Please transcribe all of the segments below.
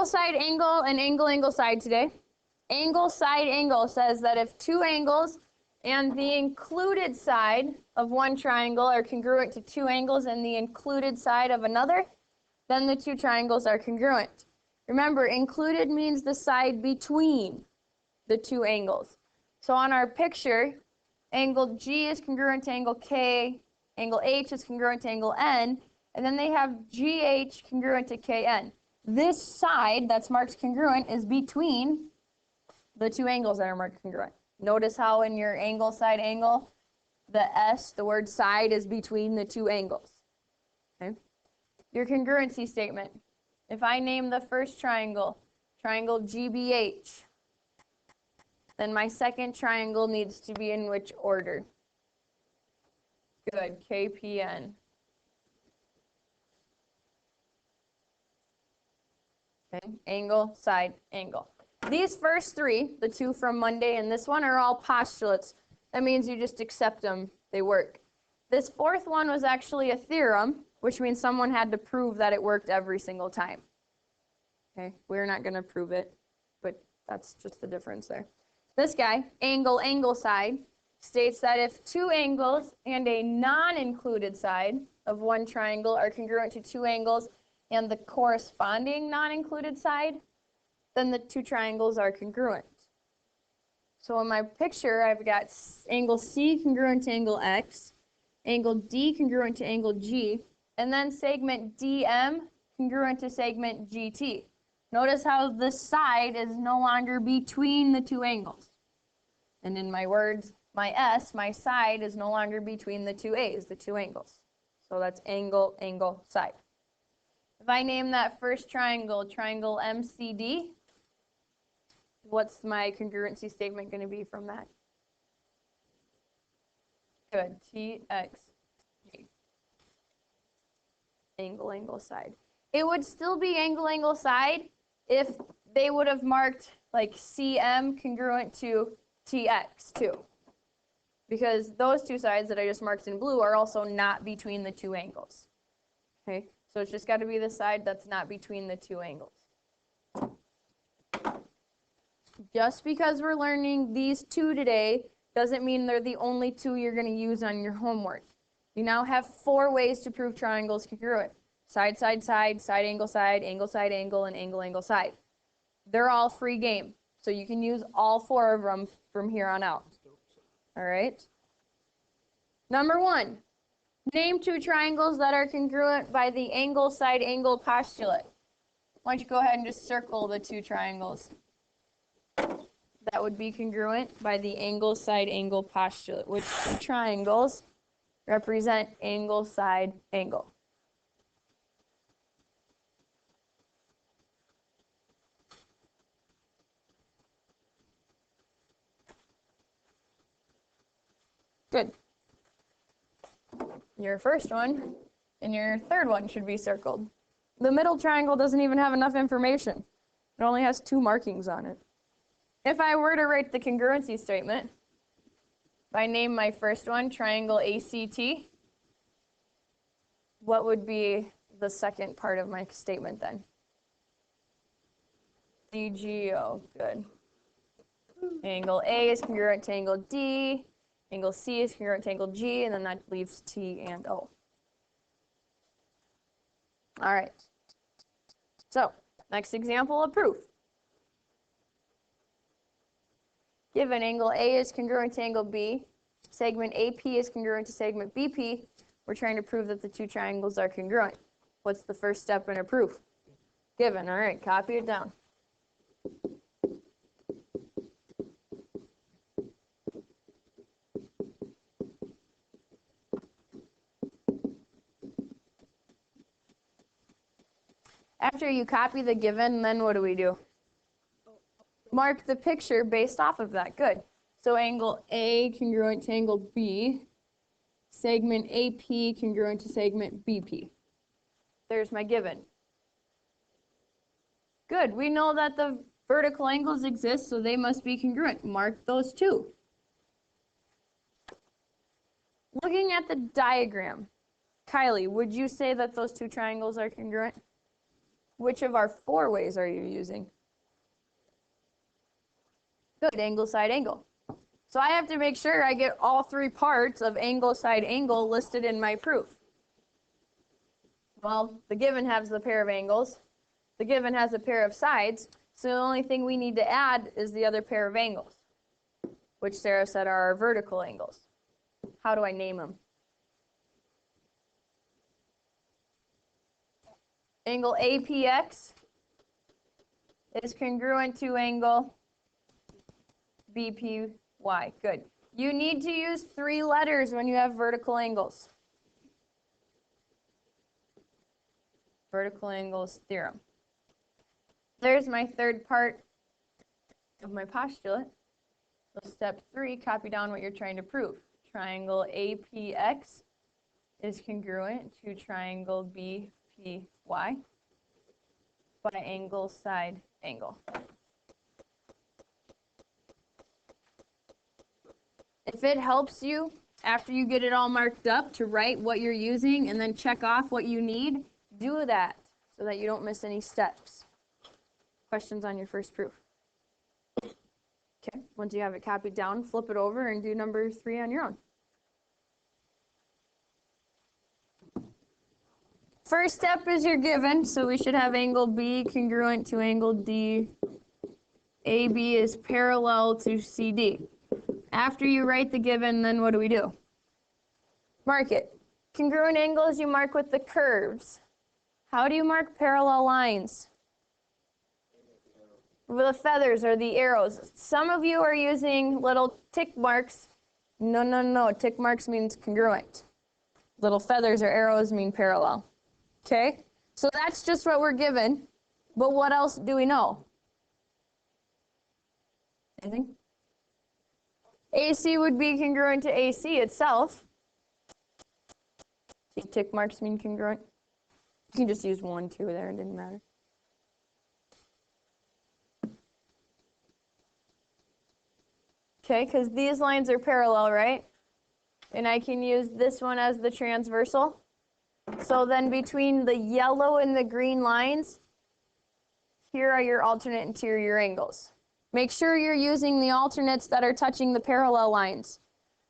angle side angle and angle side today. Angle side angle says that if two angles and the included side of one triangle are congruent to two angles and the included side of another, then the two triangles are congruent. Remember, included means the side between the two angles. So on our picture, angle G is congruent to angle K, angle H is congruent to angle N, and then they have GH congruent to KN. This side that's marked congruent is between the two angles that are marked congruent. Notice how in your angle side angle, the S, the word side, is between the two angles. Okay? Your congruency statement. If I name the first triangle, triangle GBH, then my second triangle needs to be in which order? Good, KPN. Okay, angle, side, angle. These first three, the two from Monday and this one, are all postulates. That means you just accept them. They work. This fourth one was actually a theorem, which means someone had to prove that it worked every single time. Okay, we're not going to prove it, but that's just the difference there. This guy, angle side, states that if two angles and a non-included side of one triangle are congruent to two angles and the corresponding non-included side, then the two triangles are congruent. So in my picture, I've got angle C congruent to angle X, angle D congruent to angle G, and then segment DM congruent to segment GT. Notice how the side is no longer between the two angles. And in my words, my S, my side, is no longer between the two A's, the two angles. So that's angle, side. If I name that first triangle, triangle MCD, what's my congruency statement going to be from that? Good, TXG. Angle, side. It would still be angle, side if they would have marked like CM congruent to TX too. Because those two sides that I just marked in blue are also not between the two angles. Okay, so it's just got to be the side that's not between the two angles. Just because we're learning these two today doesn't mean they're the only two you're going to use on your homework. You now have 4 ways to prove triangles congruent. Side, side, angle, and angle, side. They're all free game, so you can use all 4 of them from here on out. All right? Number 1, name 2 triangles that are congruent by the angle, side, angle postulate. Why don't you go ahead and just circle the 2 triangles that would be congruent by the angle, side, angle postulate, which 2 triangles represent angle, side, angle. Good. Your first one and your third one should be circled. The middle triangle doesn't even have enough information. It only has 2 markings on it. If I were to write the congruency statement, if I name my first one triangle ACT, what would be the second part of my statement then? DGO, good. Angle A is congruent to angle D. Angle C is congruent to angle G, and then that leaves T and O. All right. So, next example of proof. Given angle A is congruent to angle B, segment AP is congruent to segment BP, we're trying to prove that the 2 triangles are congruent. What's the first step in a proof? Given. All right, copy it down. After you copy the given, then what do we do? Mark the picture based off of that. Good. So angle A congruent to angle B, segment AP congruent to segment BP. There's my given. Good. We know that the vertical angles exist, so they must be congruent. Mark those 2. Looking at the diagram, Kylie, would you say that those 2 triangles are congruent? Which of our four ways are you using? Good, angle, side, angle. So I have to make sure I get all three parts of angle, side, angle listed in my proof. Well, the given has the pair of angles. The given has a pair of sides. So the only thing we need to add is the other pair of angles, which Sarah said are our vertical angles. How do I name them? Angle APX is congruent to angle BPY. Good. You need to use 3 letters when you have vertical angles. Vertical angles theorem. There's my third part of my postulate. So step 3, copy down what you're trying to prove. Triangle APX is congruent to triangle BPY by angle, side, angle. If it helps you, after you get it all marked up, to write what you're using and then check off what you need, do that so that you don't miss any steps. Questions on your first proof? Okay, once you have it copied down, flip it over and do number 3 on your own. First step is your given, so we should have angle B congruent to angle D. AB is parallel to CD. After you write the given, then what do? Mark it. Congruent angles you mark with the curves. How do you mark parallel lines? With the feathers or the arrows. Some of you are using little tick marks. No. Tick marks means congruent. Little feathers or arrows mean parallel. Okay? So that's just what we're given. But what else do we know? Anything? AC would be congruent to AC itself. See, tick marks mean congruent. You can just use 1, 2 there, it didn't matter. Okay, because these lines are parallel, right? And I can use this one as the transversal. So then between the yellow and the green lines, here are your alternate interior angles. Make sure you're using the alternates that are touching the parallel lines.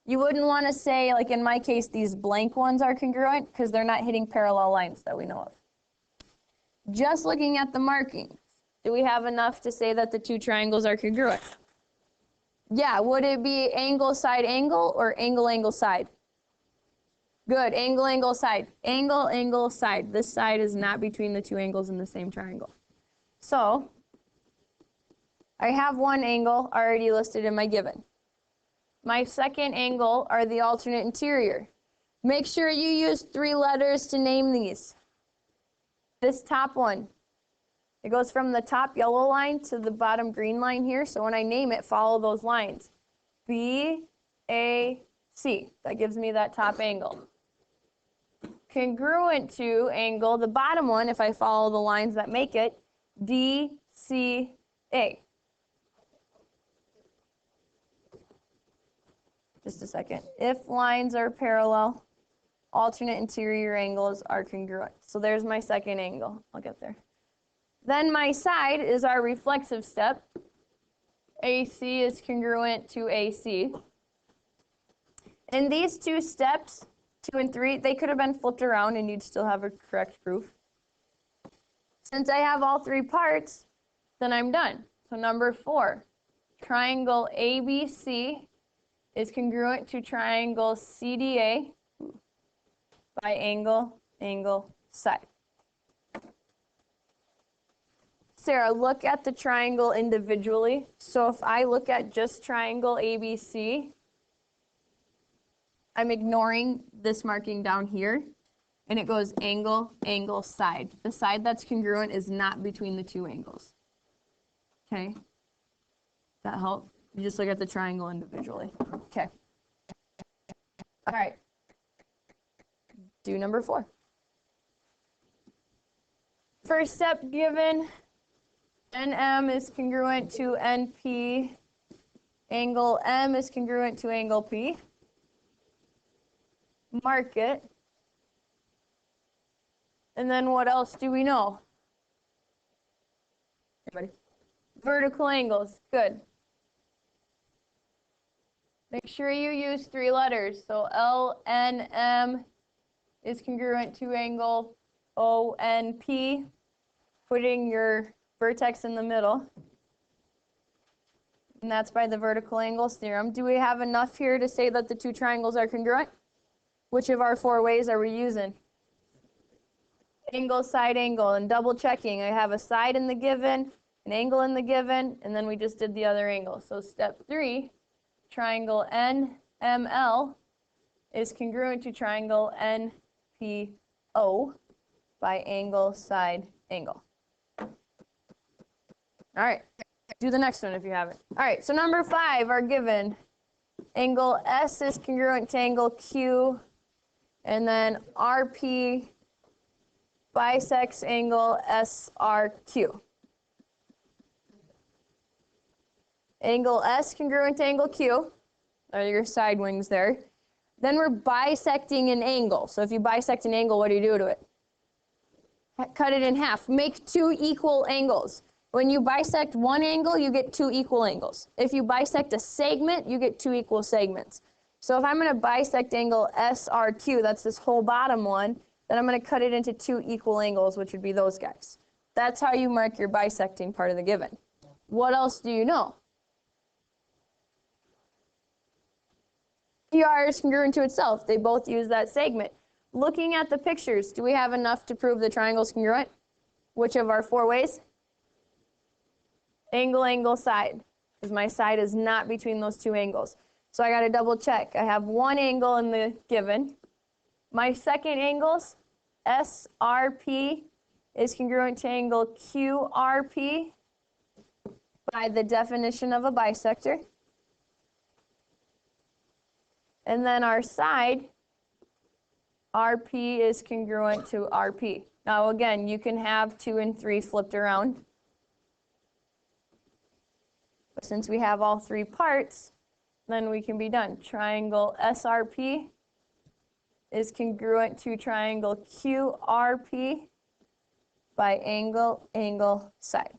You wouldn't want to say, like in my case, these blank ones are congruent because they're not hitting parallel lines that we know of. Just looking at the markings, do we have enough to say that the 2 triangles are congruent? Yeah, would it be angle, side, angle, or angle, angle, side? Good, angle, angle, side. Angle, angle, side. This side is not between the 2 angles in the same triangle. So, I have one angle already listed in my given. My second angle are the alternate interior. Make sure you use 3 letters to name these. This top one, it goes from the top yellow line to the bottom green line here. So when I name it, follow those lines. B, A, C. That gives me that top angle. Congruent to angle, the bottom one, if I follow the lines that make it, D, C, A. Just a second. If lines are parallel, alternate interior angles are congruent. So there's my second angle. I'll get there. Then my side is our reflexive step. AC is congruent to AC. And these 2 steps, 2 and 3, they could have been flipped around and you'd still have a correct proof. Since I have all 3 parts, then I'm done. So number 4, triangle ABC is congruent to triangle CDA by angle, angle, side. Sarah, look at the triangle individually. So if I look at just triangle ABC, I'm ignoring this marking down here, and it goes angle, angle, side. The side that's congruent is not between the 2 angles. Okay? That help? You just look at the triangle individually. Okay. All right. Do number 4. First step given, NM is congruent to NP. Angle M is congruent to angle P. Mark it. And then what else do we know? Everybody. Vertical angles. Good. Make sure you use 3 letters. So LNM is congruent to angle ONP, putting your vertex in the middle. And that's by the vertical angles theorem. Do we have enough here to say that the 2 triangles are congruent? Which of our 4 ways are we using? Angle, side, angle, and double checking. I have a side in the given, an angle in the given, and then we just did the other angle. So step 3, triangle NML is congruent to triangle NPO by angle, side, angle. All right, do the next one if you haven't. All right, so number 5, our given. Angle S is congruent to angle Q, and then RP bisects angle SRQ. Angle S congruent to angle Q, are your side wings there. Then we're bisecting an angle. So if you bisect an angle, what do you do to it? Cut it in half. Make 2 equal angles. When you bisect one angle, you get 2 equal angles. If you bisect a segment, you get 2 equal segments. So if I'm going to bisect angle SRQ, that's this whole bottom one, then I'm going to cut it into 2 equal angles, which would be those guys. That's how you mark your bisecting part of the given. What else do you know? PR is congruent to itself. They both use that segment. Looking at the pictures, do we have enough to prove the triangle's congruent? Which of our 4 ways? Angle, angle, side, because my side is not between those 2 angles. So I got to double check. I have 1 angle in the given. My second angles, SRP is congruent to angle QRP by the definition of a bisector. And then our side, RP is congruent to RP. Now again, you can have 2 and 3 flipped around. But since we have all 3 parts, then we can be done. Triangle SRP is congruent to triangle QRP by angle, angle, side.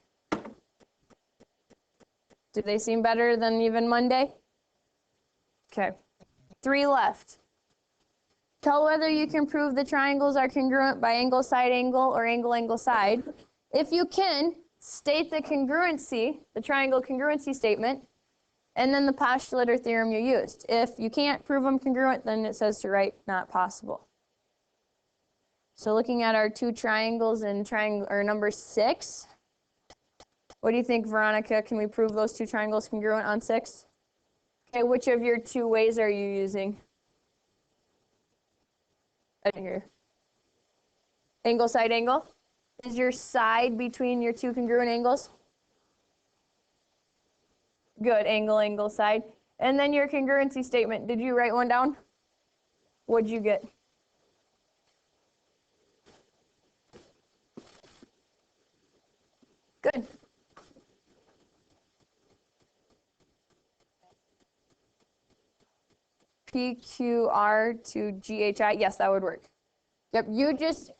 Do they seem better than even Monday? Okay. 3 left. Tell whether you can prove the triangles are congruent by angle, side, angle, or angle, angle, side. If you can, state the congruency, the triangle congruency statement, and then the postulate or theorem you used. If you can't prove them congruent, then it says to write not possible. So looking at our 2 triangles in triangle or number 6, what do you think, Veronica? Can we prove those 2 triangles congruent on 6? Okay, which of your 2 ways are you using? I didn't hear. Angle, side, angle? Is your side between your 2 congruent angles? Good, angle, angle, side. And then your congruency statement, did you write one down? What'd you get? Good. PQR to GHI, yes, that would work. Yep, you just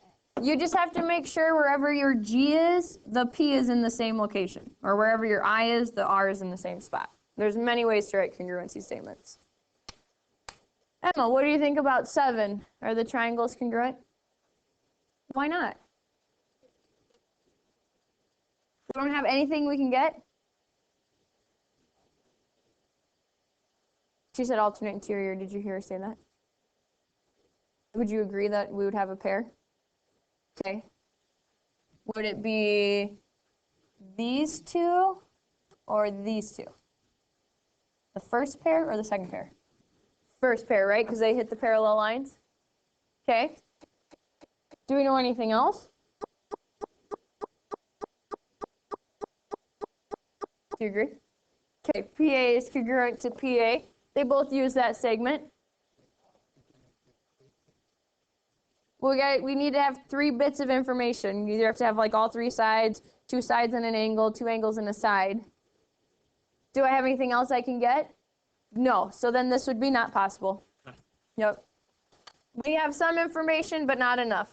have to make sure wherever your G is, the P is in the same location. Or wherever your I is, the R is in the same spot. There's many ways to write congruency statements. Emma, what do you think about 7? Are the triangles congruent? Why not? We don't have anything we can get? She said alternate interior. Did you hear her say that? Would you agree that we would have a pair? Okay. Would it be these 2 or these 2? The first pair or the second pair? First pair, right? Because they hit the parallel lines. Okay. Do we know anything else? Do you agree? Okay, PA is congruent to PA. They both use that segment. We need to have 3 bits of information. You either have to have like all 3 sides, 2 sides and an angle, 2 angles and a side. Do I have anything else I can get? No. So then this would be not possible. Yep. We have some information, but not enough.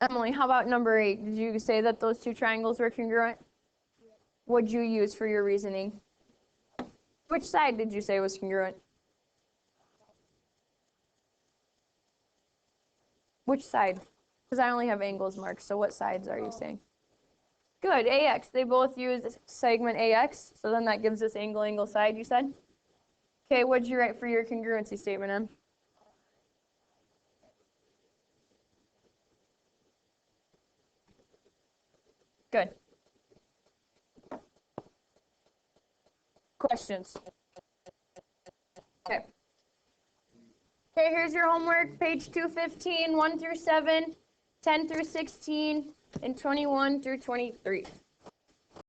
Emily, how about number 8? Did you say that those two triangles were congruent? What'd you use for your reasoning? Which side did you say was congruent? Which side? Because I only have angles marked, so what sides are you saying? Good, AX. They both use segment AX, so then that gives us angle, angle, side, you said? Okay, what'd you write for your congruency statement, Em? Good. Questions? Okay. Okay, here's your homework, page 215, 1 through 7, 10 through 16, and 21 through 23.